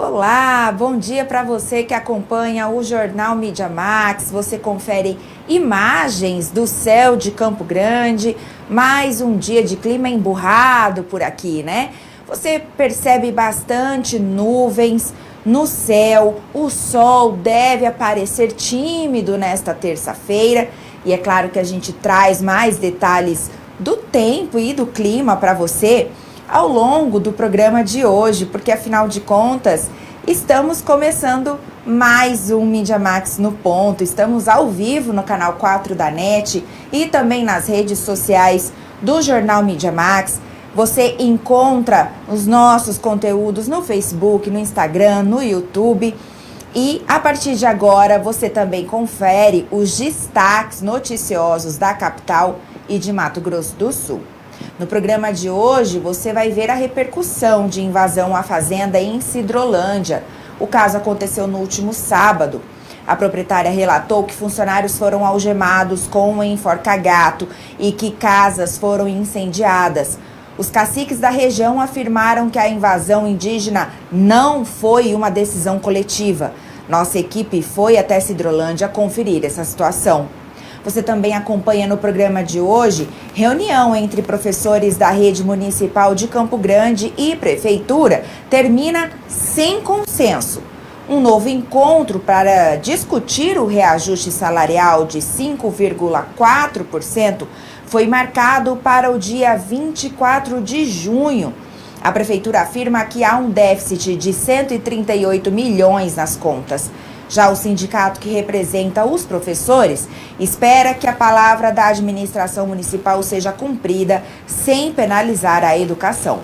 Olá, bom dia para você que acompanha o Jornal Mídia Max. Você confere imagens do céu de Campo Grande, mais um dia de clima emburrado por aqui, né? Você percebe bastante nuvens no céu, o sol deve aparecer tímido nesta terça-feira e é claro que a gente traz mais detalhes do tempo e do clima para você ao longo do programa de hoje, porque afinal de contas, estamos começando mais um Mídia Max no ponto. Estamos ao vivo no canal 4 da NET e também nas redes sociais do Jornal Mídia Max. Você encontra os nossos conteúdos no Facebook, no Instagram, no YouTube. E a partir de agora você também confere os destaques noticiosos da capital e de Mato Grosso do Sul. No programa de hoje, você vai ver a repercussão de invasão à fazenda em Sidrolândia. O caso aconteceu no último sábado. A proprietária relatou que funcionários foram algemados com um enforca-gato e que casas foram incendiadas. Os caciques da região afirmaram que a invasão indígena não foi uma decisão coletiva. Nossa equipe foi até Sidrolândia conferir essa situação. Você também acompanha no programa de hoje reunião entre professores da rede municipal de Campo Grande e prefeitura termina sem consenso. Um novo encontro para discutir o reajuste salarial de 5,4% foi marcado para o dia 24 de junho. A prefeitura afirma que há um déficit de 138 milhões nas contas. Já o sindicato que representa os professores espera que a palavra da administração municipal seja cumprida sem penalizar a educação.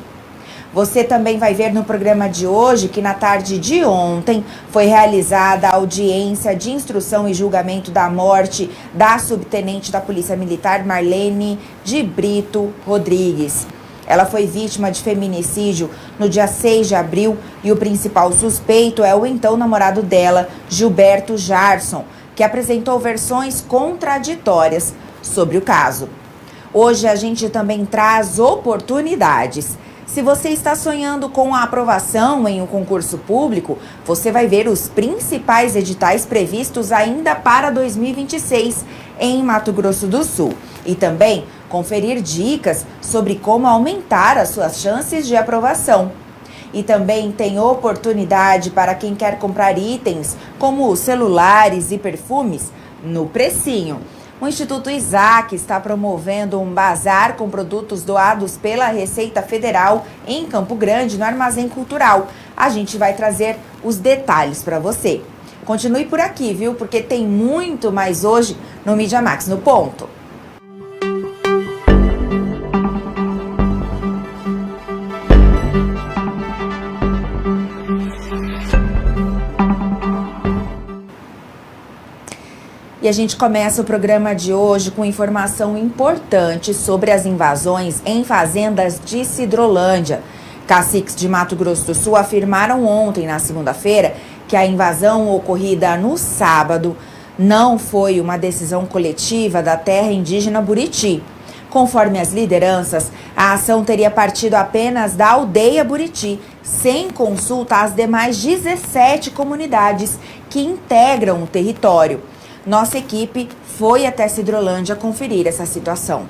Você também vai ver no programa de hoje que na tarde de ontem foi realizada a audiência de instrução e julgamento da morte da subtenente da Polícia Militar Marlene de Brito Rodrigues. Ela foi vítima de feminicídio no dia 6 de abril e o principal suspeito é o então namorado dela, Gilberto Jarson, que apresentou versões contraditórias sobre o caso. Hoje a gente também traz oportunidades. Se você está sonhando com a aprovação em um concurso público, você vai ver os principais editais previstos ainda para 2026 em Mato Grosso do Sul. E também conferir dicas sobre como aumentar as suas chances de aprovação. E também tem oportunidade para quem quer comprar itens como celulares e perfumes no precinho. O Instituto Isaac está promovendo um bazar com produtos doados pela Receita Federal em Campo Grande, no Armazém Cultural. A gente vai trazer os detalhes para você. Continue por aqui, viu? Porque tem muito mais hoje no Mídia Max no ponto. E a gente começa o programa de hoje com informação importante sobre as invasões em fazendas de Sidrolândia. Caciques de Mato Grosso do Sul afirmaram ontem, na segunda-feira, que a invasão ocorrida no sábado não foi uma decisão coletiva da terra indígena Buriti. Conforme as lideranças, a ação teria partido apenas da aldeia Buriti, sem consulta às demais 17 comunidades que integram o território. Nossa equipe foi até Sidrolândia conferir essa situação.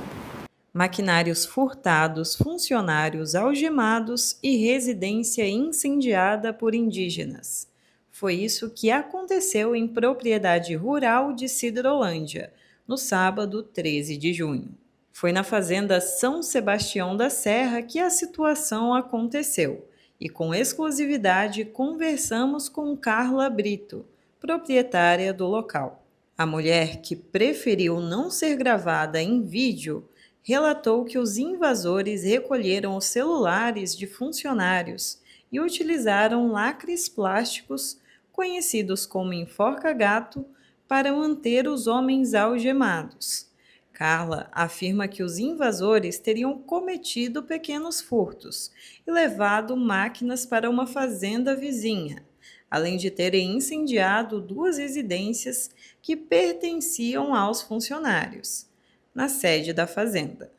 Maquinários furtados, funcionários algemados e residência incendiada por indígenas. Foi isso que aconteceu em propriedade rural de Sidrolândia, no sábado 13 de junho. Foi na fazenda São Sebastião da Serra que a situação aconteceu e com exclusividade conversamos com Carla Brito, proprietária do local. A mulher, que preferiu não ser gravada em vídeo, relatou que os invasores recolheram os celulares de funcionários e utilizaram lacres plásticos, conhecidos como enforca-gato, para manter os homens algemados. Carla afirma que os invasores teriam cometido pequenos furtos e levado máquinas para uma fazenda vizinha, além de terem incendiado 2 residências que pertenciam aos funcionários, na sede da fazenda,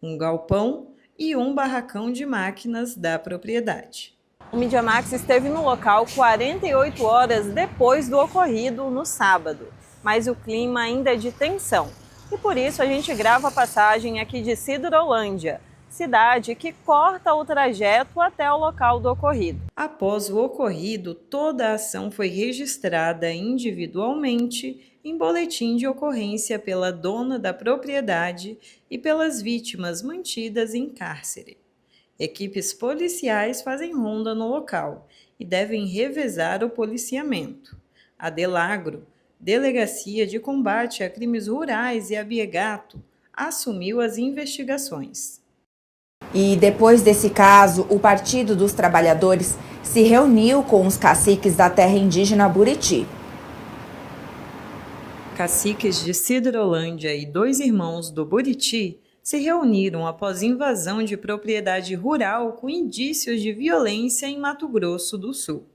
um galpão e um barracão de máquinas da propriedade. O Mídia Max esteve no local 48 horas depois do ocorrido no sábado, mas o clima ainda é de tensão. E por isso a gente grava a passagem aqui de Sidrolândia, cidade que corta o trajeto até o local do ocorrido. Após o ocorrido, toda a ação foi registrada individualmente em boletim de ocorrência pela dona da propriedade e pelas vítimas mantidas em cárcere. Equipes policiais fazem ronda no local e devem revezar o policiamento. A Delagro, Delegacia de Combate a Crimes Rurais e a Biegato, assumiu as investigações. E depois desse caso, o Partido dos Trabalhadores se reuniu com os caciques da terra indígena Buriti. Caciques de Sidrolândia e 2 irmãos do Buriti se reuniram após invasão de propriedade rural com indícios de violência em Mato Grosso do Sul.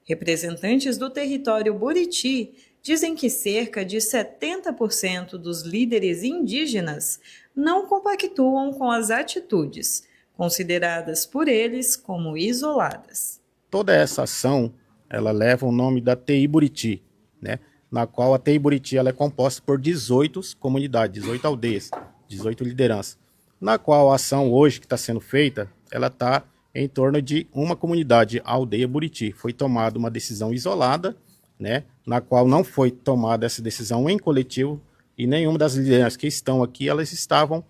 Representantes do território Buriti dizem que cerca de 70% dos líderes indígenas não compactuam com as atitudes, consideradas por eles como isoladas. Toda essa ação, ela leva o nome da TI Buriti, né? Na qual a TI Buriti ela é composta por 18 comunidades, 18 aldeias, 18 lideranças, na qual a ação hoje que está sendo feita, ela está em torno de uma comunidade, a aldeia Buriti. Foi tomada uma decisão isolada, né, na qual não foi tomada essa decisão em coletivo e nenhuma das lideranças que estão aqui, elas estavam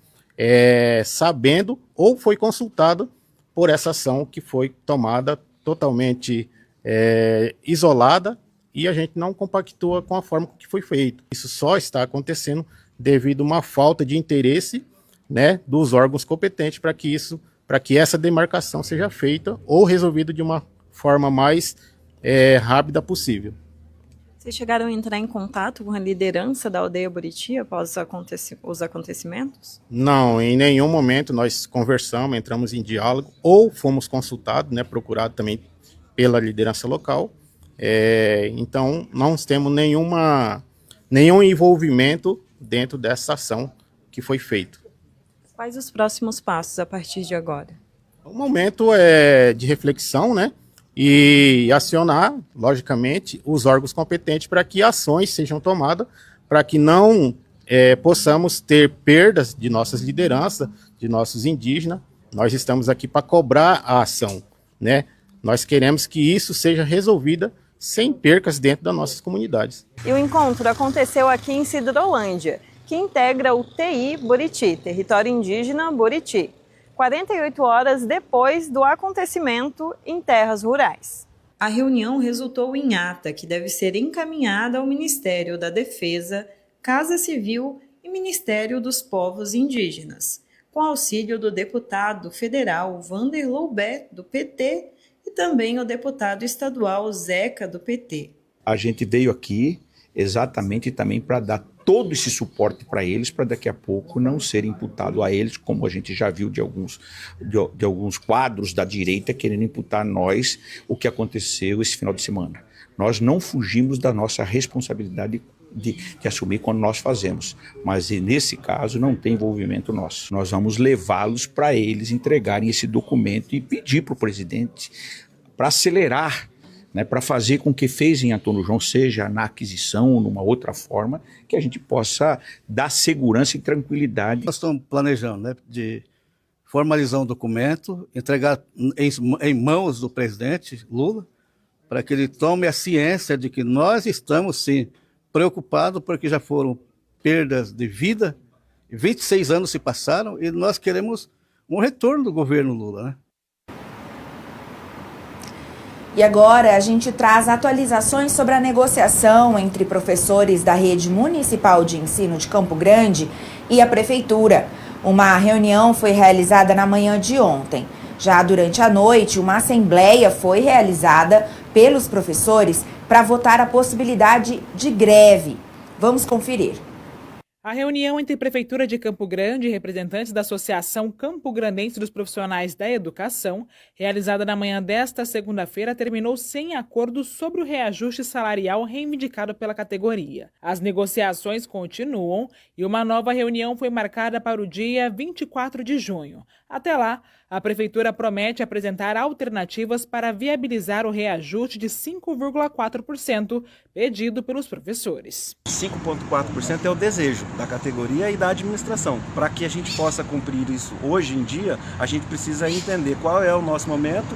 sabendo ou foi consultado por essa ação que foi tomada totalmente isolada e a gente não compactua com a forma que foi feito. Isso só está acontecendo devido a uma falta de interesse, né, dos órgãos competentes para que essa demarcação seja feita ou resolvida de uma forma mais rápida possível. Vocês chegaram a entrar em contato com a liderança da aldeia Buriti após os acontecimentos? Não, em nenhum momento nós conversamos, entramos em diálogo ou fomos consultados, né, procurados também pela liderança local. Então não temos nenhum envolvimento dentro dessa ação que foi feita. Quais os próximos passos a partir de agora? O momento é de reflexão, né? E acionar, logicamente, os órgãos competentes para que ações sejam tomadas, para que não possamos ter perdas de nossas lideranças, de nossos indígenas. Nós estamos aqui para cobrar a ação, né? Nós queremos que isso seja resolvido sem percas dentro das nossas comunidades. E o encontro aconteceu aqui em Sidrolândia, que integra o TI Buriti, Território Indígena Buriti, 48 horas depois do acontecimento em terras rurais. A reunião resultou em ata que deve ser encaminhada ao Ministério da Defesa, Casa Civil e Ministério dos Povos Indígenas, com auxílio do deputado federal Vander Loubet, do PT, e também o deputado estadual Zeca, do PT. A gente veio aqui exatamente também para dar todo esse suporte para eles, para daqui a pouco não ser imputado a eles, como a gente já viu de alguns quadros da direita querendo imputar a nós o que aconteceu esse final de semana. Nós não fugimos da nossa responsabilidade de assumir quando nós fazemos, mas nesse caso não tem envolvimento nosso. Nós vamos levá-los para eles entregarem esse documento e pedir para o presidente para acelerar, né, para fazer com que fez em Antônio João seja na aquisição ou numa outra forma, que a gente possa dar segurança e tranquilidade. Nós estamos planejando, né, de formalizar um documento, entregar em mãos do presidente Lula, para que ele tome a ciência de que nós estamos, sim, preocupados, porque já foram perdas de vida, 26 anos se passaram e nós queremos um retorno do governo Lula, né? E agora a gente traz atualizações sobre a negociação entre professores da Rede Municipal de Ensino de Campo Grande e a Prefeitura. Uma reunião foi realizada na manhã de ontem. Já durante a noite, uma assembleia foi realizada pelos professores para votar a possibilidade de greve. Vamos conferir. A reunião entre Prefeitura de Campo Grande e representantes da Associação Campo Grandense dos Profissionais da Educação, realizada na manhã desta segunda-feira, terminou sem acordo sobre o reajuste salarial reivindicado pela categoria. As negociações continuam e uma nova reunião foi marcada para o dia 24 de junho. Até lá, a Prefeitura promete apresentar alternativas para viabilizar o reajuste de 5,4% pedido pelos professores. 5,4% é o desejo da categoria e da administração. Para que a gente possa cumprir isso hoje em dia, a gente precisa entender qual é o nosso momento,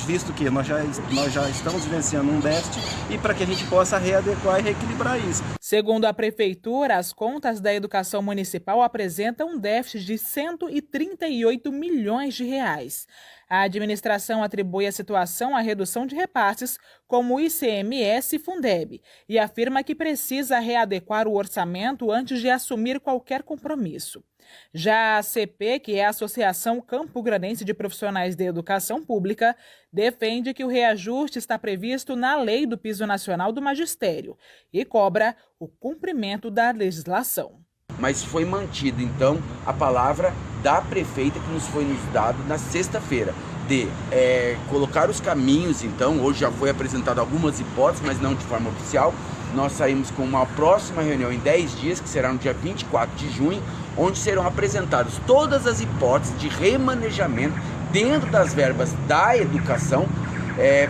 visto que nós já estamos vivenciando um déficit, e para que a gente possa readequar e reequilibrar isso. Segundo a Prefeitura, as contas da educação municipal apresentam um déficit de 138 milhões de reais. A administração atribui a situação à redução de repasses, como o ICMS e Fundeb, e afirma que precisa readequar o orçamento antes de assumir qualquer compromisso. Já a ACP, que é a Associação Campo Grandense de Profissionais de Educação Pública, defende que o reajuste está previsto na Lei do Piso Nacional do Magistério e cobra o cumprimento da legislação. Mas foi mantida, então, a palavra da prefeita que nos foi dada na sexta-feira, de colocar os caminhos. Então, hoje já foi apresentado algumas hipóteses, mas não de forma oficial. Nós saímos com uma próxima reunião em 10 dias, que será no dia 24 de junho, onde serão apresentadas todas as hipóteses de remanejamento dentro das verbas da educação,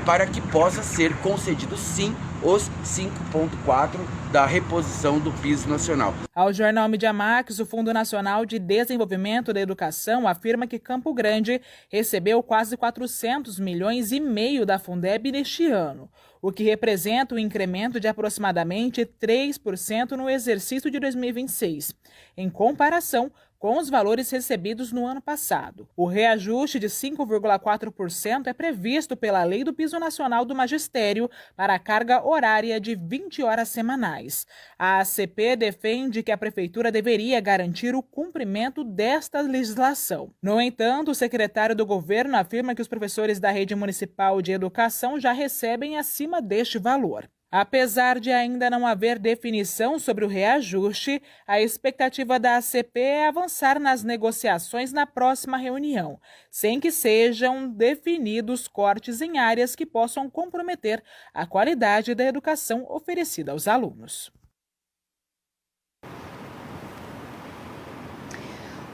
para que possa ser concedido, sim, os 5,4% da reposição do piso nacional. Ao jornal Mídia Max, o Fundo Nacional de Desenvolvimento da Educação afirma que Campo Grande recebeu quase 400 milhões e meio da Fundeb neste ano, o que representa um incremento de aproximadamente 3% no exercício de 2026, em comparação com os valores recebidos no ano passado. O reajuste de 5,4% é previsto pela Lei do Piso Nacional do Magistério para a carga horária de 20 horas semanais. A ACP defende que a Prefeitura deveria garantir o cumprimento desta legislação. No entanto, o secretário do governo afirma que os professores da Rede Municipal de Educação já recebem acima deste valor. Apesar de ainda não haver definição sobre o reajuste, a expectativa da ACP é avançar nas negociações na próxima reunião, sem que sejam definidos cortes em áreas que possam comprometer a qualidade da educação oferecida aos alunos.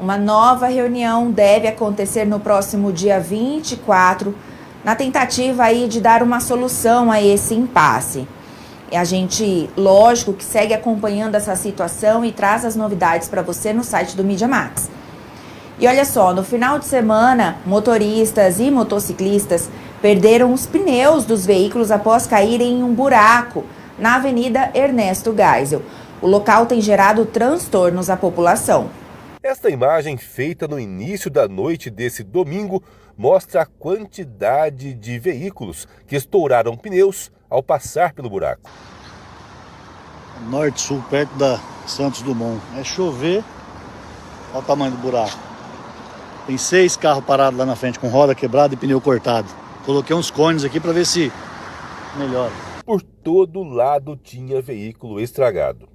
Uma nova reunião deve acontecer no próximo dia 24, na tentativa aí de dar uma solução a esse impasse. E a gente, lógico, que segue acompanhando essa situação e traz as novidades para você no site do Mídia Max. E olha só, no final de semana, motoristas e motociclistas perderam os pneus dos veículos após caírem em um buraco na Avenida Ernesto Geisel. O local tem gerado transtornos à população. Esta imagem, feita no início da noite desse domingo, mostra a quantidade de veículos que estouraram pneus ao passar pelo buraco. Norte-sul, perto da Santos Dumont. É chover, olha o tamanho do buraco. Tem 6 carros parados lá na frente com roda quebrada e pneu cortado. Coloquei uns cones aqui para ver se melhora. Por todo lado tinha veículo estragado.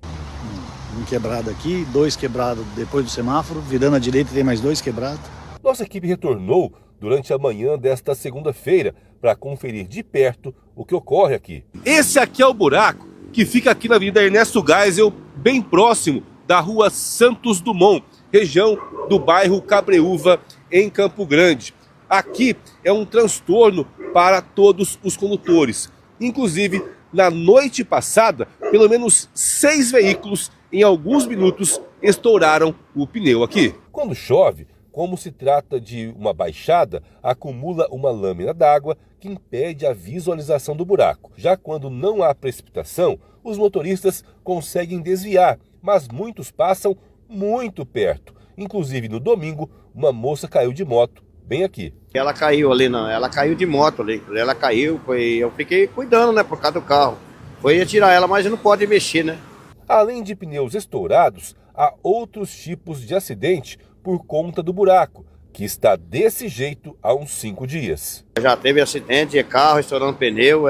Um quebrado aqui, 2 quebrados depois do semáforo, virando à direita tem mais 2 quebrados. Nossa equipe retornou durante a manhã desta segunda-feira para conferir de perto o que ocorre aqui. Esse aqui é o buraco que fica aqui na Avenida Ernesto Geisel, bem próximo da Rua Santos Dumont, região do bairro Cabreúva, em Campo Grande. Aqui é um transtorno para todos os condutores. Inclusive, na noite passada, pelo menos 6 veículos em alguns minutos estouraram o pneu aqui. Quando chove, como se trata de uma baixada, acumula uma lâmina d'água que impede a visualização do buraco. Já quando não há precipitação, os motoristas conseguem desviar, mas muitos passam muito perto. Inclusive no domingo, uma moça caiu de moto bem aqui. Ela caiu ali, ela caiu de moto ali. Ela caiu, eu fiquei cuidando, né, por causa do carro. Foi tirar ela, mas não pode mexer, né? Além de pneus estourados, há outros tipos de acidente por conta do buraco, que está desse jeito há uns 5 dias. Já teve acidente de carro estourando pneu,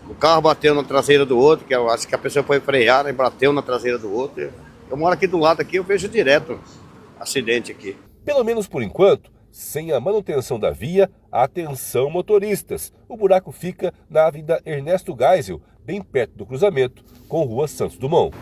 o carro bateu na traseira do outro, que eu acho que a pessoa foi frear e bateu na traseira do outro. Eu moro aqui do lado aqui, eu vejo direto acidente aqui. Pelo menos por enquanto, sem a manutenção da via, atenção motoristas. O buraco fica na Avenida Ernesto Geisel, bem perto do cruzamento com Rua Santos Dumont.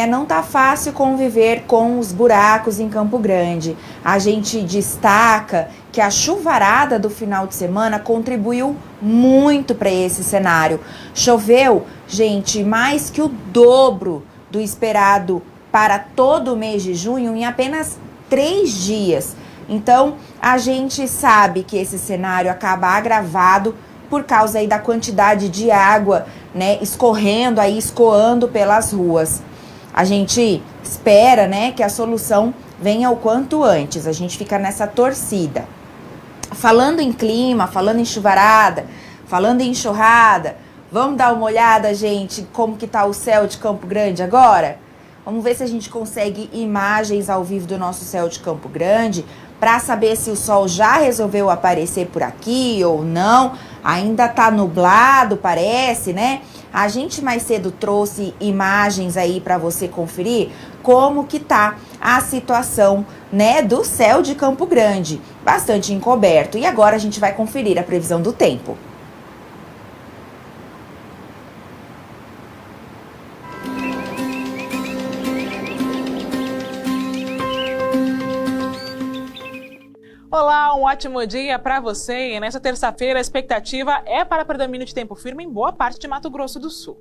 Não tá fácil conviver com os buracos em Campo Grande. A gente destaca que a chuvarada do final de semana contribuiu muito para esse cenário. Choveu, gente, mais que o dobro do esperado para todo o mês de junho em apenas 3 dias. Então, a gente sabe que esse cenário acaba agravado por causa aí da quantidade de água, né, escorrendo aí, escoando pelas ruas. A gente espera, né, que a solução venha o quanto antes. A gente fica nessa torcida. Falando em clima, falando em chuvarada, falando em enxurrada, vamos dar uma olhada, gente, como que tá o céu de Campo Grande agora? Vamos ver se a gente consegue imagens ao vivo do nosso céu de Campo Grande para saber se o sol já resolveu aparecer por aqui ou não. Ainda tá nublado, parece, né? A gente mais cedo trouxe imagens aí para você conferir como que tá a situação, né, do céu de Campo Grande, bastante encoberto. E agora a gente vai conferir a previsão do tempo. Olá, um ótimo dia para você. E nesta terça-feira a expectativa é para predomínio de tempo firme em boa parte de Mato Grosso do Sul.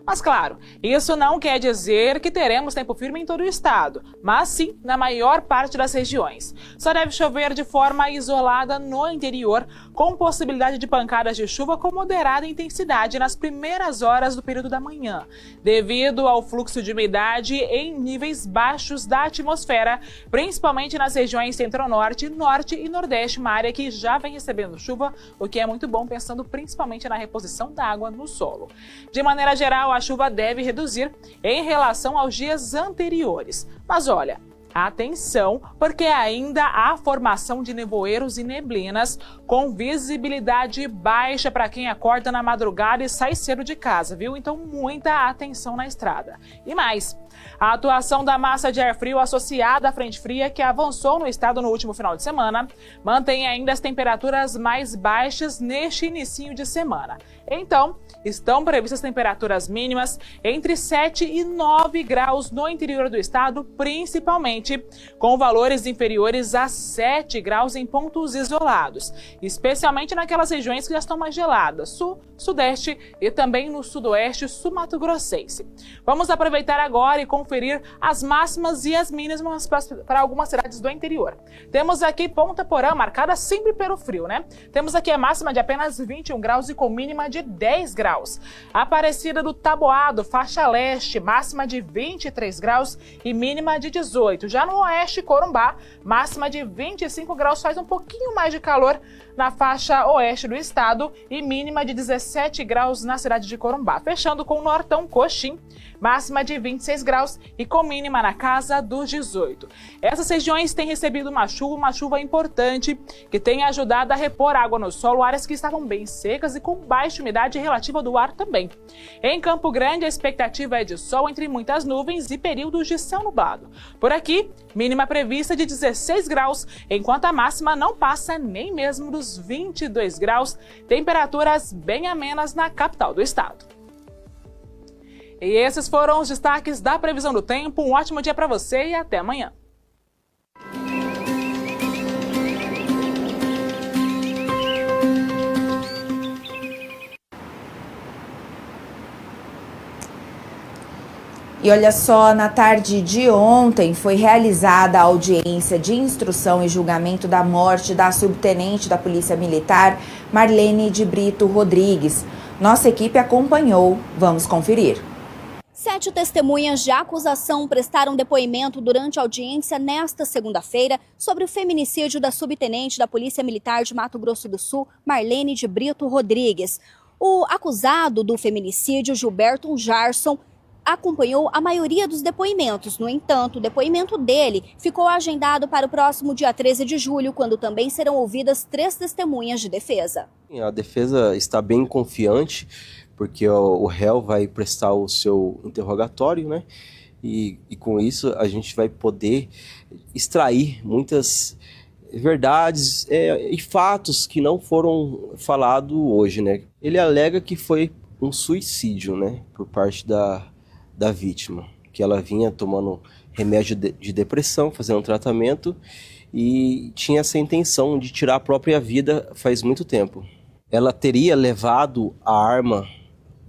Mas claro, isso não quer dizer que teremos tempo firme em todo o estado, mas sim na maior parte das regiões. Só deve chover de forma isolada no interior, com possibilidade de pancadas de chuva com moderada intensidade nas primeiras horas do período da manhã, devido ao fluxo de umidade em níveis baixos da atmosfera, principalmente nas regiões centro-norte, norte e nordeste, uma área que já vem recebendo chuva, o que é muito bom pensando principalmente na reposição da água no solo. De maneira geral, a chuva deve reduzir em relação aos dias anteriores. Mas olha, atenção, porque ainda há formação de nevoeiros e neblinas com visibilidade baixa para quem acorda na madrugada e sai cedo de casa, viu? Então muita atenção na estrada. E mais, a atuação da massa de ar frio associada à frente fria que avançou no estado no último final de semana mantém ainda as temperaturas mais baixas neste inicinho de semana. Então, estão previstas temperaturas mínimas entre 7 e 9 graus no interior do estado, principalmente com valores inferiores a 7 graus em pontos isolados, especialmente naquelas regiões que já estão mais geladas, sul, sudeste e também no sudoeste sul-mato-grossense. Vamos aproveitar agora e conferir as máximas e as mínimas para algumas cidades do interior. Temos aqui Ponta Porã, marcada sempre pelo frio, né? Temos aqui a máxima de apenas 21 graus e com mínima de 10 graus. Aparecida do Taboado, faixa leste, máxima de 23 graus e mínima de 18. Já no oeste, Corumbá, máxima de 25 graus, faz um pouquinho mais de calor na faixa oeste do estado e mínima de 17 graus na cidade de Corumbá. Fechando com o Nortão, Coxim, máxima de 26 graus e com mínima na casa dos 18. Essas regiões têm recebido uma chuva importante, que tem ajudado a repor água no solo, áreas que estavam bem secas e com baixa umidade relativa do ar também. Em Campo Grande, a expectativa é de sol entre muitas nuvens e períodos de céu nublado. Por aqui, mínima prevista de 16 graus, enquanto a máxima não passa nem mesmo dos 22 graus, temperaturas bem amenas na capital do estado. E esses foram os destaques da previsão do tempo. Um ótimo dia para você e até amanhã. E olha só, na tarde de ontem foi realizada a audiência de instrução e julgamento da morte da subtenente da Polícia Militar, Marlene de Brito Rodrigues. Nossa equipe acompanhou. Vamos conferir. 7 testemunhas de acusação prestaram depoimento durante a audiência nesta segunda-feira sobre o feminicídio da subtenente da Polícia Militar de Mato Grosso do Sul, Marlene de Brito Rodrigues. O acusado do feminicídio, Gilberto Jarson, acompanhou a maioria dos depoimentos. No entanto, o depoimento dele ficou agendado para o próximo dia 13 de julho, quando também serão ouvidas 3 testemunhas de defesa. A defesa está bem confiante, porque o réu vai prestar o seu interrogatório, né? E com isso a gente vai poder extrair muitas verdades e fatos que não foram falados hoje, né? Ele alega que foi um suicídio, né, por parte da vítima, que ela vinha tomando remédio de depressão, fazendo um tratamento e tinha essa intenção de tirar a própria vida faz muito tempo. Ela teria levado a arma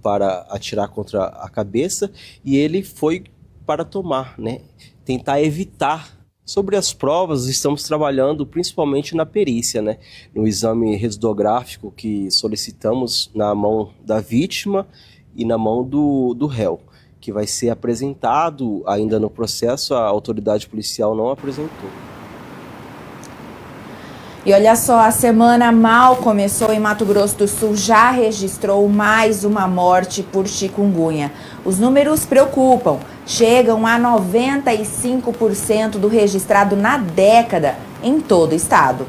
para atirar contra a cabeça e ele foi para tomar, né, tentar evitar. Sobre as provas, estamos trabalhando principalmente na perícia, né? No exame residográfico que solicitamos na mão da vítima e na mão do réu, que vai ser apresentado ainda no processo, a autoridade policial não apresentou. E olha só, a semana mal começou em Mato Grosso do Sul, já registrou mais uma morte por chikungunya. Os números preocupam, chegam a 95% do registrado na década em todo o estado.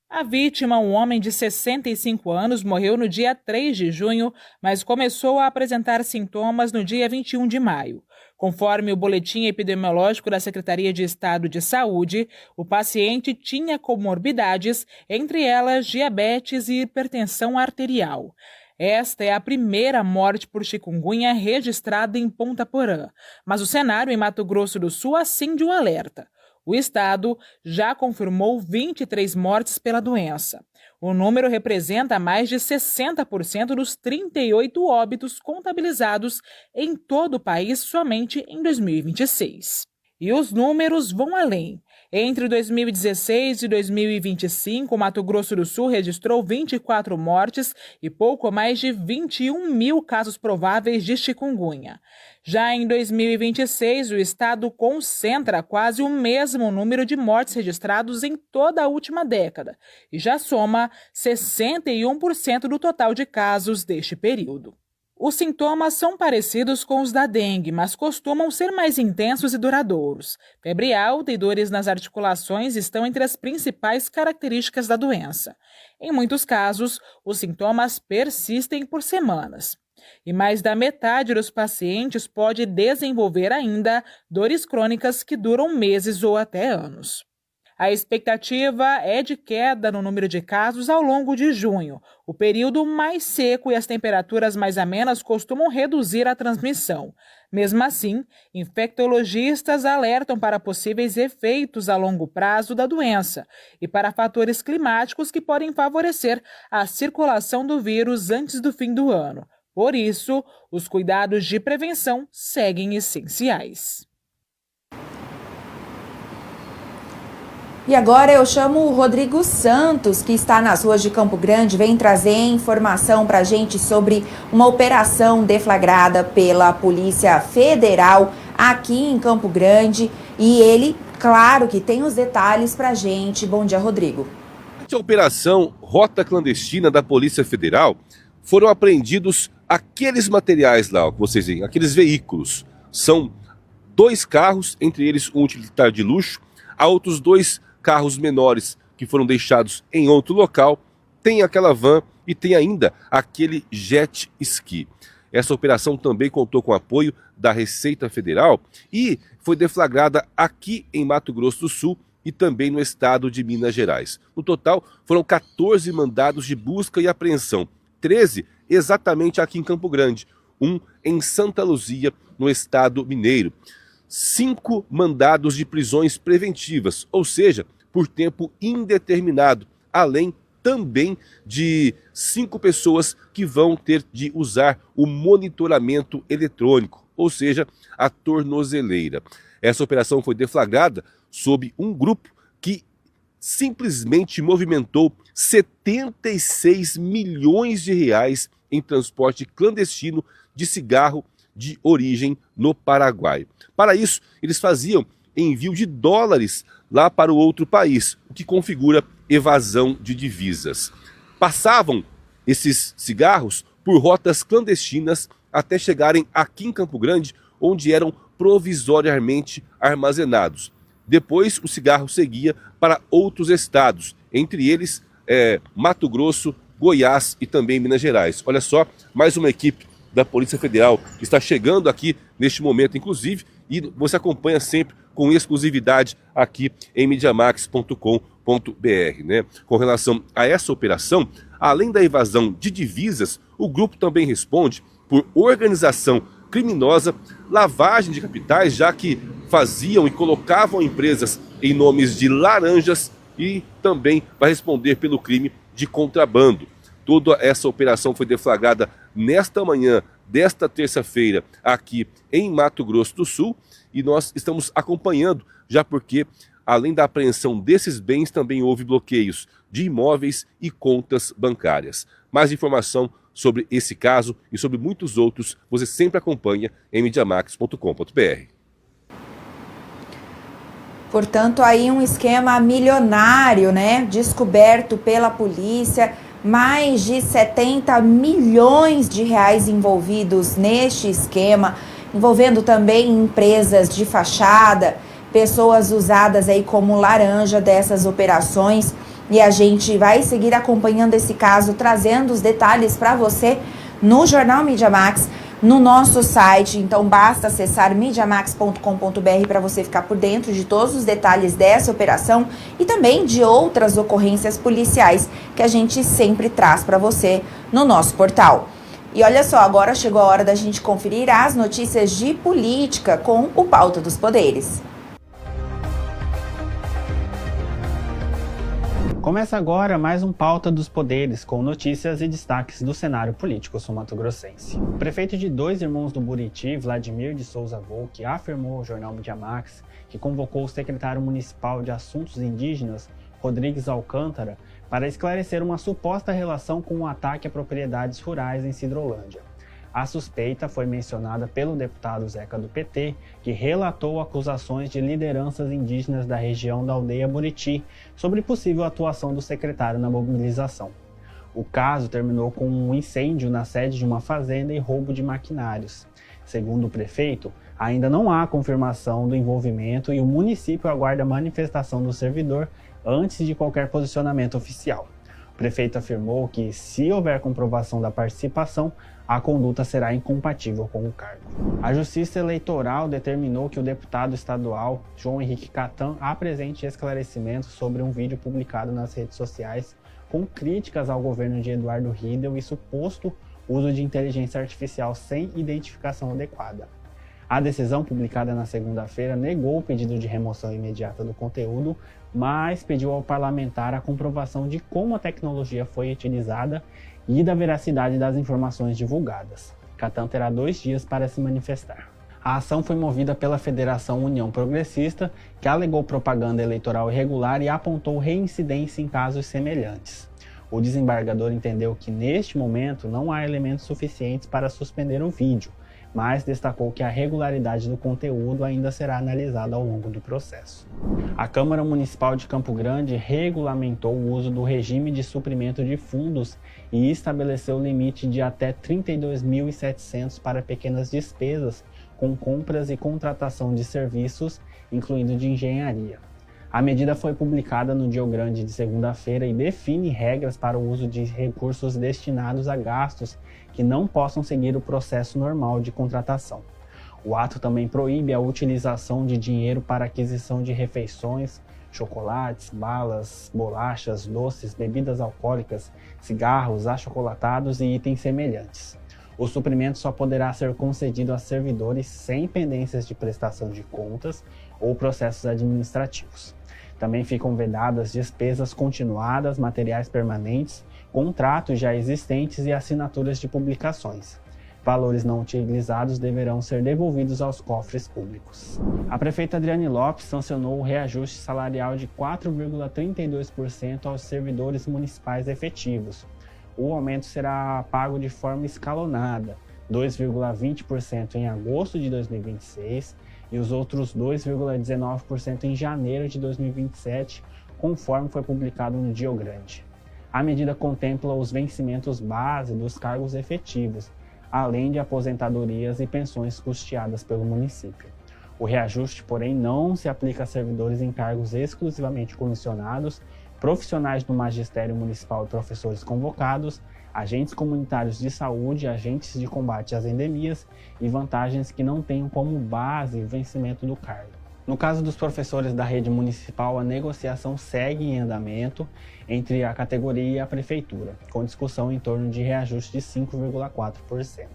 A vítima, um homem de 65 anos, morreu no dia 3 de junho, mas começou a apresentar sintomas no dia 21 de maio. Conforme o boletim epidemiológico da Secretaria de Estado de Saúde, o paciente tinha comorbidades, entre elas diabetes e hipertensão arterial. Esta é a primeira morte por chikungunya registrada em Ponta Porã, mas o cenário em Mato Grosso do Sul acende o alerta. O estado já confirmou 23 mortes pela doença. O número representa mais de 60% dos 38 óbitos contabilizados em todo o país somente em 2026. E os números vão além. Entre 2016 e 2025, o Mato Grosso do Sul registrou 24 mortes e pouco mais de 21 mil casos prováveis de chikungunya. Já em 2026, o estado concentra quase o mesmo número de mortes registrados em toda a última década e já soma 61% do total de casos deste período. Os sintomas são parecidos com os da dengue, mas costumam ser mais intensos e duradouros. Febre alta e dores nas articulações estão entre as principais características da doença. Em muitos casos, os sintomas persistem por semanas. E mais da metade dos pacientes pode desenvolver ainda dores crônicas que duram meses ou até anos. A expectativa é de queda no número de casos ao longo de junho. O período mais seco e as temperaturas mais amenas costumam reduzir a transmissão. Mesmo assim, infectologistas alertam para possíveis efeitos a longo prazo da doença e para fatores climáticos que podem favorecer a circulação do vírus antes do fim do ano. Por isso, os cuidados de prevenção seguem essenciais. E agora eu chamo o Rodrigo Santos, que está nas ruas de Campo Grande, vem trazer informação para a gente sobre uma operação deflagrada pela Polícia Federal aqui em Campo Grande. E ele, claro que tem os detalhes para a gente. Bom dia, Rodrigo. Durante a operação Rota Clandestina da Polícia Federal, foram apreendidos aqueles materiais lá, que vocês veem, aqueles veículos. São 2 carros, entre eles um utilitário de luxo, há outros 2 carros menores que foram deixados em outro local, tem aquela van e tem ainda aquele jet ski. Essa operação também contou com o apoio da Receita Federal e foi deflagrada aqui em Mato Grosso do Sul e também no estado de Minas Gerais. No total, foram 14 mandados de busca e apreensão, 13 exatamente aqui em Campo Grande, um em Santa Luzia, no estado mineiro. 5 mandados de prisões preventivas, ou seja, por tempo indeterminado, além também de 5 pessoas que vão ter de usar o monitoramento eletrônico, ou seja, a tornozeleira. Essa operação foi deflagrada sob um grupo que simplesmente movimentou 76 milhões de reais em transporte clandestino de cigarro de origem no Paraguai. Para isso, eles faziam envio de dólares lá para o outro país, o que configura evasão de divisas. Passavam esses cigarros por rotas clandestinas até chegarem aqui em Campo Grande, onde eram provisoriamente armazenados. Depois, o cigarro seguia para outros estados, entre eles Mato Grosso, Goiás e também Minas Gerais. Olha só, mais uma equipe da Polícia Federal, que está chegando aqui neste momento, inclusive, e você acompanha sempre com exclusividade aqui em MediaMax.com.br, né? Com relação a essa operação, além da evasão de divisas, o grupo também responde por organização criminosa, lavagem de capitais, já que faziam e colocavam empresas em nomes de laranjas, e também vai responder pelo crime de contrabando. Toda essa operação foi deflagrada nesta manhã desta terça-feira aqui em Mato Grosso do Sul, e nós estamos acompanhando, já porque além da apreensão desses bens também houve bloqueios de imóveis e contas bancárias. Mais informação sobre esse caso e sobre muitos outros você sempre acompanha em MediaMax.com.br. Portanto, aí um esquema milionário, né? Descoberto pela polícia, mais de 70 milhões de reais envolvidos neste esquema, envolvendo também empresas de fachada, pessoas usadas aí como laranja dessas operações. E a gente vai seguir acompanhando esse caso, trazendo os detalhes para você no Jornal Mídia Max, no nosso site. Então basta acessar MediaMax.com.br para você ficar por dentro de todos os detalhes dessa operação e também de outras ocorrências policiais que a gente sempre traz para você no nosso portal. E olha só, agora chegou a hora da gente conferir as notícias de política com o Pauta dos Poderes. Começa agora mais um Pauta dos Poderes, com notícias e destaques do cenário político sul-mato-grossense. O prefeito de Dois Irmãos do Buriti, Vladimir de Souza Volk, afirmou ao jornal Mídia Max que convocou o secretário municipal de Assuntos Indígenas, Rodrigues Alcântara, para esclarecer uma suposta relação com o ataque a propriedades rurais em Sidrolândia. A suspeita foi mencionada pelo deputado Zeca do PT, que relatou acusações de lideranças indígenas da região da aldeia Buriti sobre possível atuação do secretário na mobilização. O caso terminou com um incêndio na sede de uma fazenda e roubo de maquinários. Segundo o prefeito, ainda não há confirmação do envolvimento e o município aguarda a manifestação do servidor antes de qualquer posicionamento oficial. O prefeito afirmou que, se houver comprovação da participação, a conduta será incompatível com o cargo. A Justiça Eleitoral determinou que o deputado estadual João Henrique Catan apresente esclarecimentos sobre um vídeo publicado nas redes sociais com críticas ao governo de Eduardo Riedel e suposto uso de inteligência artificial sem identificação adequada. A decisão, publicada na segunda-feira, negou o pedido de remoção imediata do conteúdo, mas pediu ao parlamentar a comprovação de como a tecnologia foi utilizada e da veracidade das informações divulgadas. Catan terá 2 dias para se manifestar. A ação foi movida pela Federação União Progressista, que alegou propaganda eleitoral irregular e apontou reincidência em casos semelhantes. O desembargador entendeu que, neste momento, não há elementos suficientes para suspender o vídeo, mas destacou que a regularidade do conteúdo ainda será analisada ao longo do processo. A Câmara Municipal de Campo Grande regulamentou o uso do regime de suprimento de fundos e estabeleceu o limite de até R$ 32.700 para pequenas despesas com compras e contratação de serviços, incluindo de engenharia. A medida foi publicada no Dia Grande de segunda-feira e define regras para o uso de recursos destinados a gastos que não possam seguir o processo normal de contratação. O ato também proíbe a utilização de dinheiro para aquisição de refeições, chocolates, balas, bolachas, doces, bebidas alcoólicas, cigarros, achocolatados e itens semelhantes. O suprimento só poderá ser concedido a servidores sem pendências de prestação de contas ou processos administrativos. Também ficam vedadas despesas continuadas, materiais permanentes, contratos já existentes e assinaturas de publicações. Valores não utilizados deverão ser devolvidos aos cofres públicos. A prefeita Adriane Lopes sancionou o reajuste salarial de 4,32% aos servidores municipais efetivos. O aumento será pago de forma escalonada, 2,20% em agosto de 2026 e os outros 2,19% em janeiro de 2027, conforme foi publicado no Dia Grande. A medida contempla os vencimentos base dos cargos efetivos, além de aposentadorias e pensões custeadas pelo município. O reajuste, porém, não se aplica a servidores em cargos exclusivamente comissionados, profissionais do magistério municipal e professores convocados, agentes comunitários de saúde, agentes de combate às endemias e vantagens que não tenham como base o vencimento do cargo. No caso dos professores da rede municipal, a negociação segue em andamento entre a categoria e a prefeitura, com discussão em torno de reajuste de 5,4%.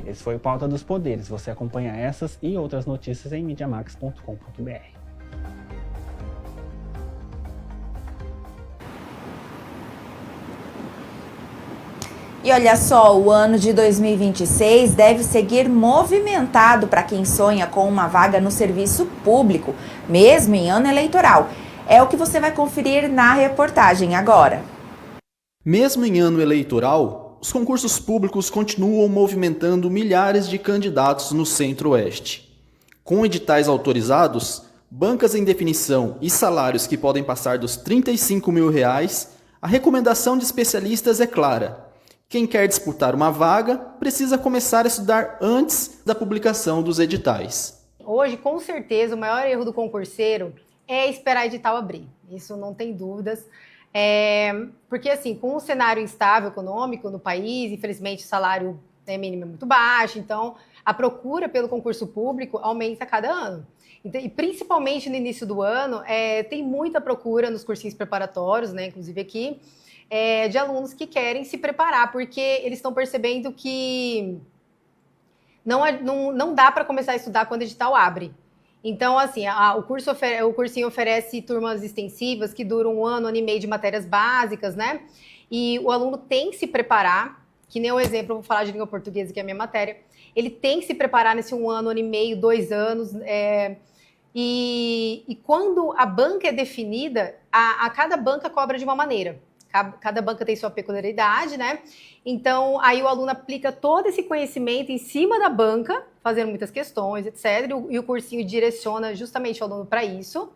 Esse foi o Pauta dos Poderes. Você acompanha essas e outras notícias em mediamax.com.br. E olha só, o ano de 2026 deve seguir movimentado para quem sonha com uma vaga no serviço público, mesmo em ano eleitoral. É o que você vai conferir na reportagem agora. Mesmo em ano eleitoral, os concursos públicos continuam movimentando milhares de candidatos no Centro-Oeste. Com editais autorizados, bancas em definição e salários que podem passar dos R$ 35 mil, a recomendação de especialistas é clara. Quem quer disputar uma vaga precisa começar a estudar antes da publicação dos editais. Hoje, com certeza, o maior erro do concurseiro é esperar edital abrir. Isso não tem dúvidas. Porque, assim, com um cenário instável econômico no país, infelizmente o salário mínimo é muito baixo, então a procura pelo concurso público aumenta a cada ano. Então, e principalmente no início do ano, tem muita procura nos cursinhos preparatórios, né, inclusive aqui, de alunos que querem se preparar, porque eles estão percebendo que não dá para começar a estudar quando o edital abre. Então, assim, o cursinho oferece turmas extensivas que duram 1 ano e meio de matérias básicas, né? E o aluno tem que se preparar, que nem o exemplo, eu vou falar de língua portuguesa, que é a minha matéria, ele tem que se preparar nesse 1 ano e meio, 2 anos, e quando a banca é definida, a cada banca cobra de uma maneira. Cada banca tem sua peculiaridade, né? Então, aí o aluno aplica todo esse conhecimento em cima da banca, fazendo muitas questões, etc. E o cursinho direciona justamente o aluno para isso.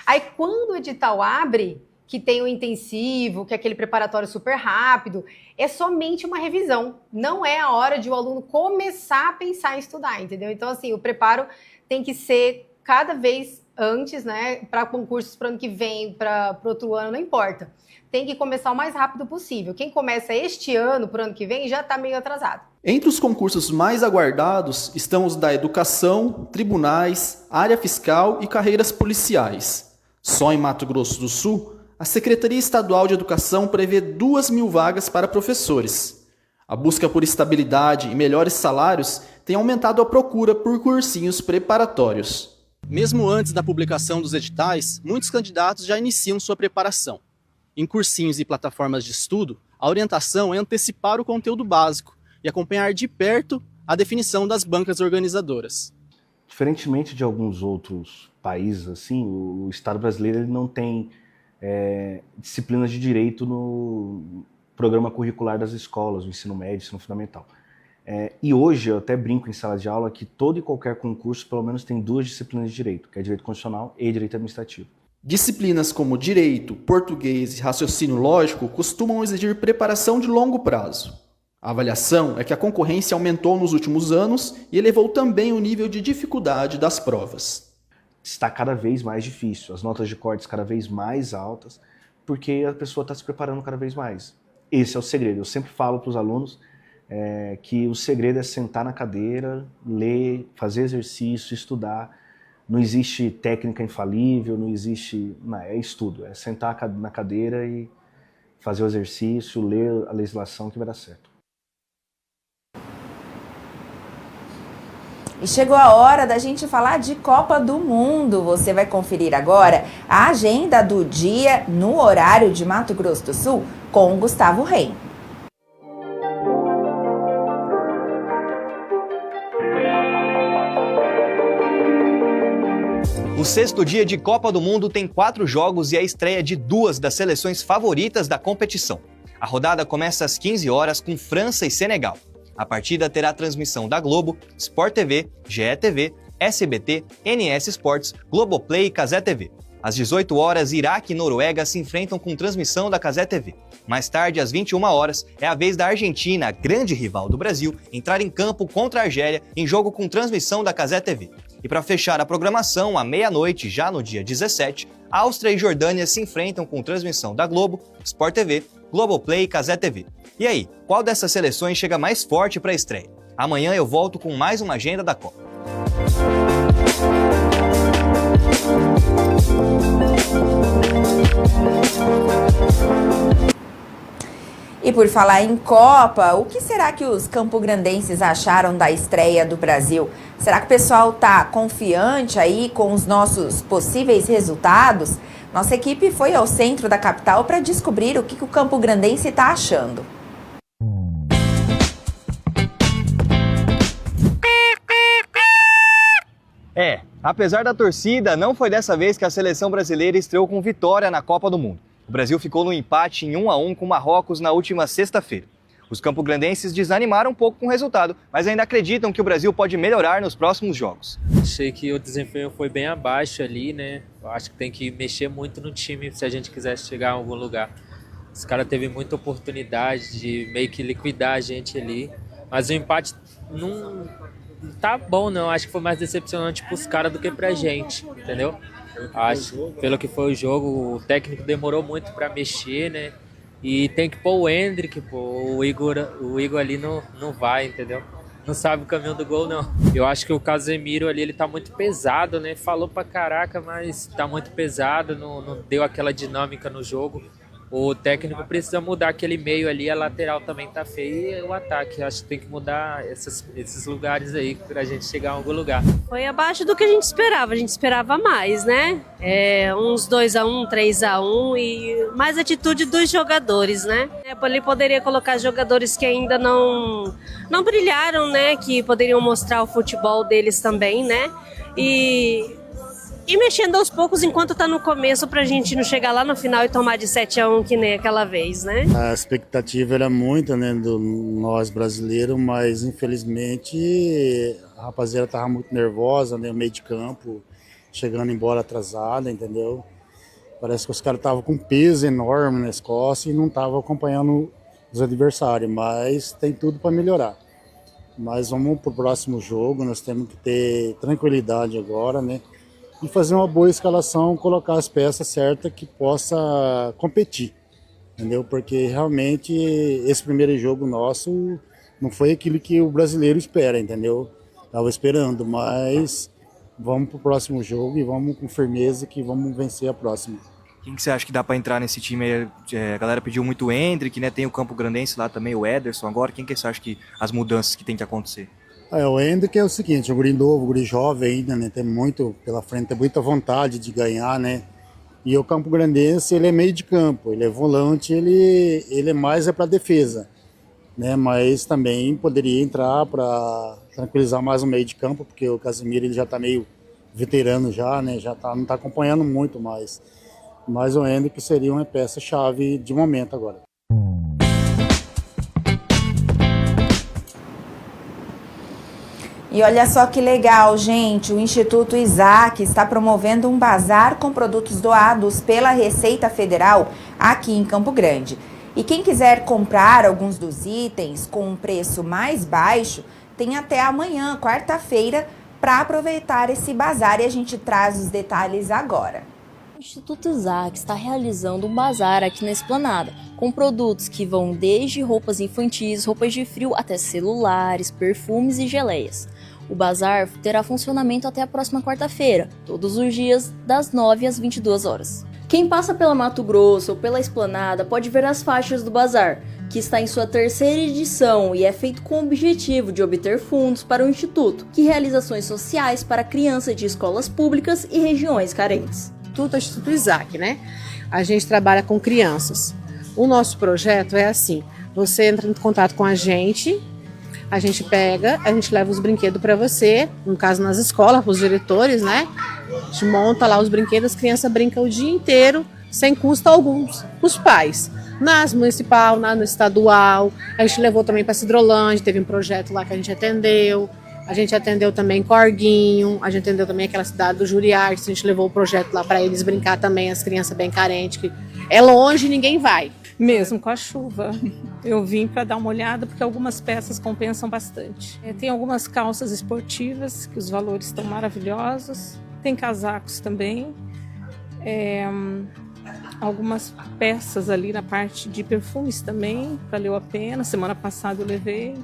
Aí, quando o edital abre, que tem o intensivo, que é aquele preparatório super rápido, é somente uma revisão. Não é a hora de o aluno começar a pensar em estudar, entendeu? Então, assim, o preparo tem que ser cada vez antes, né? Para concursos para o ano que vem, para outro ano, não importa. Tem que começar o mais rápido possível. Quem começa este ano, para o ano que vem, já está meio atrasado. Entre os concursos mais aguardados estão os da educação, tribunais, área fiscal e carreiras policiais. Só em Mato Grosso do Sul, a Secretaria Estadual de Educação prevê 2.000 vagas para professores. A busca por estabilidade e melhores salários tem aumentado a procura por cursinhos preparatórios. Mesmo antes da publicação dos editais, muitos candidatos já iniciam sua preparação. Em cursinhos e plataformas de estudo, a orientação é antecipar o conteúdo básico e acompanhar de perto a definição das bancas organizadoras. Diferentemente de alguns outros países, assim, o Estado brasileiro ele não tem disciplinas de direito no programa curricular das escolas, o ensino médio, ensino fundamental. E hoje eu até brinco em sala de aula que todo e qualquer concurso pelo menos tem 2 disciplinas de direito, que é direito constitucional e direito administrativo. Disciplinas como direito, português e raciocínio lógico costumam exigir preparação de longo prazo. A avaliação é que a concorrência aumentou nos últimos anos e elevou também o nível de dificuldade das provas. Está cada vez mais difícil, as notas de cortes cada vez mais altas, porque a pessoa está se preparando cada vez mais. Esse é o segredo. Eu sempre falo para os alunos que o segredo é sentar na cadeira, ler, fazer exercício, estudar. Não existe técnica infalível, não existe... Não, é estudo, é sentar na cadeira e fazer o exercício, ler a legislação que vai dar certo. E chegou a hora da gente falar de Copa do Mundo. Você vai conferir agora a agenda do dia no horário de Mato Grosso do Sul com Gustavo Rei. O 6º dia de Copa do Mundo tem 4 jogos e a estreia de 2 das seleções favoritas da competição. A rodada começa às 15 horas com França e Senegal. A partida terá transmissão da Globo, Sport TV, GE TV, SBT, NS Sports, Globoplay e Cazé TV. Às 18 horas, Iraque e Noruega se enfrentam com transmissão da Cazé TV. Mais tarde, às 21 horas, é a vez da Argentina, grande rival do Brasil, entrar em campo contra a Argélia em jogo com transmissão da Cazé TV. E para fechar a programação, à meia-noite, já no dia 17, Áustria e Jordânia se enfrentam com transmissão da Globo, Sport TV, Globoplay e Cazé TV. E aí, qual dessas seleções chega mais forte para a estreia? Amanhã eu volto com mais uma agenda da Copa. E por falar em Copa, o que será que os campograndenses acharam da estreia do Brasil? Será que o pessoal está confiante aí com os nossos possíveis resultados? Nossa equipe foi ao centro da capital para descobrir o que o campograndense está achando. Apesar da torcida, não foi dessa vez que a seleção brasileira estreou com vitória na Copa do Mundo. O Brasil ficou no empate em 1-1 com Marrocos na última sexta-feira. Os campograndenses desanimaram um pouco com o resultado, mas ainda acreditam que o Brasil pode melhorar nos próximos jogos. Achei que o desempenho foi bem abaixo ali, né? Eu acho que tem que mexer muito no time se a gente quiser chegar a algum lugar. Os caras teve muita oportunidade de meio que liquidar a gente ali, mas o empate não tá bom não, acho que foi mais decepcionante pros caras do que pra gente, entendeu? Acho, pelo que foi o jogo, o técnico demorou muito pra mexer, né? E tem que pôr o Endrick, pô, o Igor ali não vai, entendeu? Não sabe o caminho do gol, não. Eu acho que o Casemiro ali, ele tá muito pesado, né? Falou pra caraca, mas tá muito pesado, não deu aquela dinâmica no jogo. O técnico precisa mudar aquele meio ali, a lateral também tá feia e o ataque. Acho que tem que mudar esses lugares aí pra gente chegar a algum lugar. Foi abaixo do que a gente esperava mais, né? Uns 2-1, 3-1 e mais atitude dos jogadores, né? Ali poderia colocar jogadores que ainda não brilharam, né? Que poderiam mostrar o futebol deles também, né? E mexendo aos poucos enquanto tá no começo pra gente não chegar lá no final e tomar de 7-1 que nem aquela vez, né? A expectativa era muita, né, do nós brasileiros, mas infelizmente a rapaziada tava muito nervosa, né, o meio de campo, chegando embora atrasada, entendeu? Parece que os caras estavam com um peso enorme nas costas e não estavam acompanhando os adversários, mas tem tudo para melhorar. Mas vamos pro próximo jogo, nós temos que ter tranquilidade agora, né? E fazer uma boa escalação, colocar as peças certas que possa competir, entendeu? Porque realmente esse primeiro jogo nosso não foi aquilo que o brasileiro espera, entendeu? Tava esperando, mas vamos pro próximo jogo e vamos com firmeza que vamos vencer a próxima. Quem que você acha que dá para entrar nesse time? A galera pediu muito o Endrick, né? Tem o campograndense lá também, o Ederson agora. Quem que você acha que as mudanças que tem que acontecer? O Endrick é o seguinte, o guri novo, o guri jovem ainda, né? Tem muito pela frente, tem muita vontade de ganhar, né? E o campograndense, ele é meio de campo, ele é volante, ele é mais para defesa, né? Mas também poderia entrar para tranquilizar mais o meio de campo, porque o Casemiro ele já está meio veterano já, né? Não está acompanhando muito mais. Mas o Endrick seria uma peça-chave de momento agora. E olha só que legal, gente, o Instituto Isaac está promovendo um bazar com produtos doados pela Receita Federal aqui em Campo Grande. E quem quiser comprar alguns dos itens com um preço mais baixo, tem até amanhã, quarta-feira, para aproveitar esse bazar e a gente traz os detalhes agora. O Instituto Isaac está realizando um bazar aqui na Esplanada, com produtos que vão desde roupas infantis, roupas de frio, até celulares, perfumes e geleias. O bazar terá funcionamento até a próxima quarta-feira, todos os dias, das 9 às 22 horas. Quem passa pela Mato Grosso ou pela Esplanada pode ver as faixas do bazar, que está em sua terceira edição e é feito com o objetivo de obter fundos para o Instituto, que realiza ações sociais para crianças de escolas públicas e regiões carentes. Tudo é o Instituto Isaac, né? A gente trabalha com crianças. O nosso projeto é assim, você entra em contato com a gente pega, a gente leva os brinquedos para você, no caso nas escolas, para os diretores, né? A gente monta lá os brinquedos, as crianças brincam o dia inteiro, sem custo algum, os pais. Nas municipal, no estadual, a gente levou também para Cidrolândia, teve um projeto lá que a gente atendeu. A gente atendeu também Corguinho, a gente atendeu também aquela cidade do Juriarte, a gente levou o projeto lá para eles brincar também, as crianças bem carentes, que é longe e ninguém vai. Mesmo com a chuva, eu vim para dar uma olhada porque algumas peças compensam bastante. Tem algumas calças esportivas, que os valores estão maravilhosos, tem casacos também. Algumas peças ali na parte de perfumes também, valeu a pena. Semana passada eu levei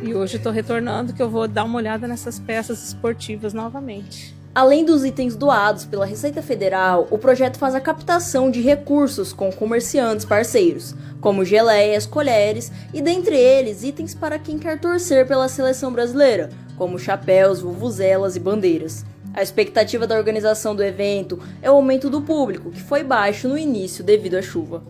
e hoje estou retornando, que eu vou dar uma olhada nessas peças esportivas novamente. Além dos itens doados pela Receita Federal, o projeto faz a captação de recursos com comerciantes parceiros, como geleias, colheres e, dentre eles, itens para quem quer torcer pela seleção brasileira, como chapéus, vuvuzelas e bandeiras. A expectativa da organização do evento é o aumento do público, que foi baixo no início devido à chuva.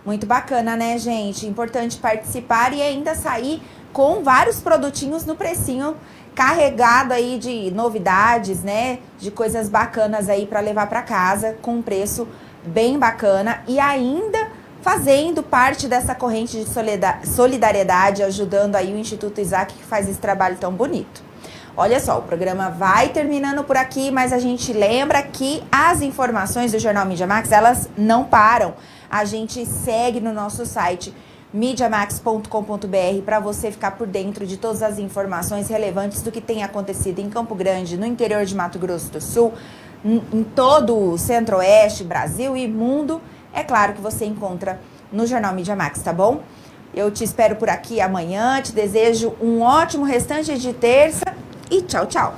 Muito bacana, né, gente? Importante participar e ainda sair com vários produtinhos no precinho carregado aí de novidades, né? De coisas bacanas aí para levar para casa com um preço bem bacana e ainda fazendo parte dessa corrente de solidariedade, ajudando aí o Instituto Isaac, que faz esse trabalho tão bonito. Olha só, o programa vai terminando por aqui, mas a gente lembra que as informações do Jornal Mídia Max, elas não param. A gente segue no nosso site MediaMax.com.br para você ficar por dentro de todas as informações relevantes do que tem acontecido em Campo Grande, no interior de Mato Grosso do Sul, em todo o Centro-Oeste, Brasil e mundo. É claro que você encontra no Jornal Mídia Max, tá bom? Eu te espero por aqui amanhã, te desejo um ótimo restante de terça e tchau, tchau!